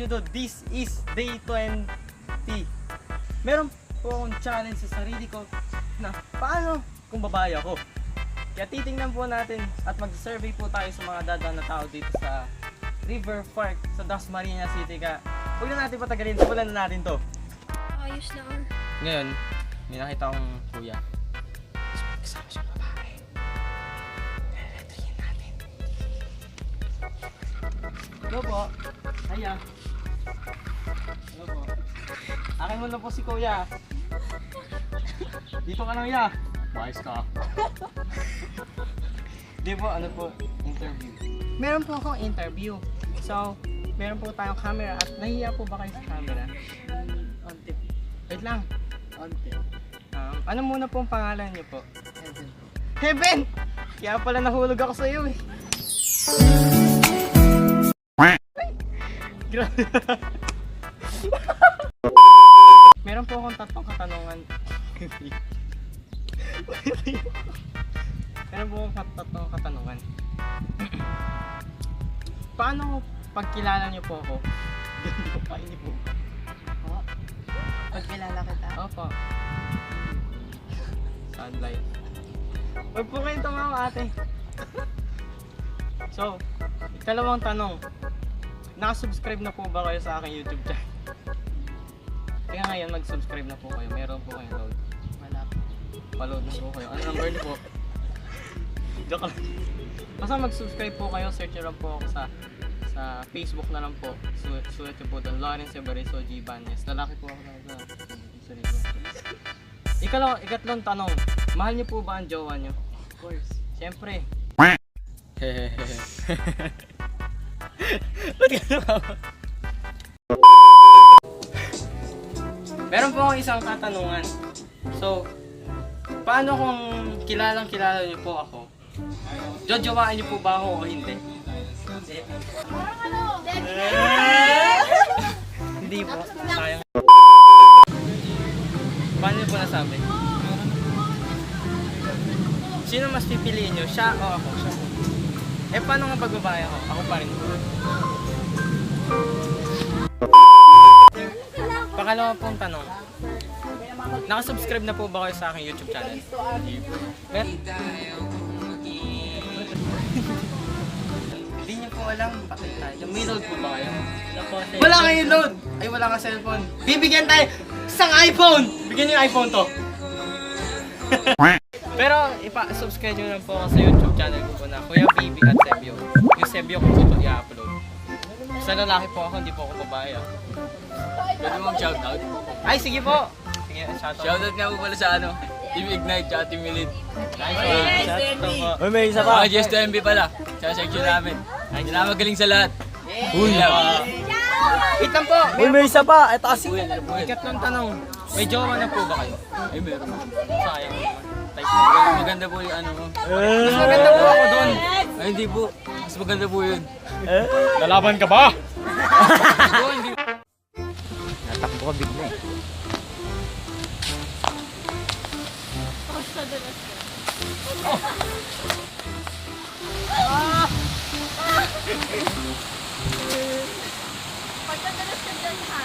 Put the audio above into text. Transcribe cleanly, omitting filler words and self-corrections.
nyo to, this is day 20. Meron po akong challenge sa sarili ko na paano kung babae ako. Kaya titingnan po natin at mag-survey po tayo sa mga dadaan na tao dito sa River Park sa Dasmariñas City. Kaya huwag na natin patagalin, simulan na natin to. Ayos lang. Ngayon, may nakita akong kuya. Kasama siyang babae. Tingnan natin. Hello po. Hiya. Hello po. Akin mo na po si kuya. Dito ka na kuya. Wise ka. Di po, ano po, interview. Meron po akong interview. So, meron po tayong camera at nahiya po ba kayo sa camera? Onte. Wait lang. Onte. Ano muna po ang pangalan niyo po? Heaven. Heaven! Kaya pala nahulog ako sa iyo eh. Grabe. Meron po akong tatlong katanungan. Meron po akong tatlong katanungan. Paano pagkilala niyo po ako? Hindi ko pa po. Oo. Pagkilala kita. Opo. Sunlight. Huwag po kayong tumawa ate. So, ikalawang tanong. Nakasubscribe na po ba kayo sa aking YouTube channel? Kaya ngayon mag-subscribe na po kayo. Meron po kayong load. Wala po. Paload na po kayo. Ano number niyo po? Joke lang. Basta mag-subscribe po kayo. Search nyo lang po ako sa Facebook na lang po. Sulat nyo po doon. Lawrence Evaristo G. Banyes. Lalaki po ako na ikatlong tanong. Mahal niyo po ba ang jowa niyo? Of course. Siyempre. Hehehe. Ba't gano'n? Meron po akong isang katanungan. So, paano kung kilala niyo po ako? Jojowaan niyo po ba ako o hindi? Hindi. Hindi po. Sayang. Paano niyo po nasabi? Sino mas pipiliin niyo? Siya o ako? Siya. Eh paano nga pagbabae ako? Ako pa rin. Pakalawa pong tanong. Nakasubscribe na po ba kayo sa aking YouTube channel? Hindi po. Hindi niyo po alam. Bakit tayo? May load po ba kayo? Wala kayong load! Ay wala ka cellphone. Bibigyan tayo isang iPhone! Bigyan niyo yung iPhone to. Pero ipa-subscribe nyo lang po ako sa YouTube channel ko po na Kuya Bibi at Sebio. Yung Sebio ko po i-upload. Sa lalaki po ako, hindi po ako babae ah. Pwede mong shoutout? Ay, sige po! Sige, shoutout. Shoutout nga po pala sa Team Ignite at Team Elite. Nice one! Shoutout po. Uy, may isa pa. Mga GS2MB pala. Sa section namin. Hindi na magaling sa lahat. Uy, Wait lang po! Uy, may isa pa. Ito kasi. Ikatlong tanong. May jowa na po ba kayo? Ay, meron. Sayang naman. Maganda po yung ano mo. Mas maganda po ako doon. Ay, hindi po. Mas maganda po yun. Lalaban ka ba? Oo, hindi. Natakbo ka bigla eh. Pagkadalas ka dyan ha.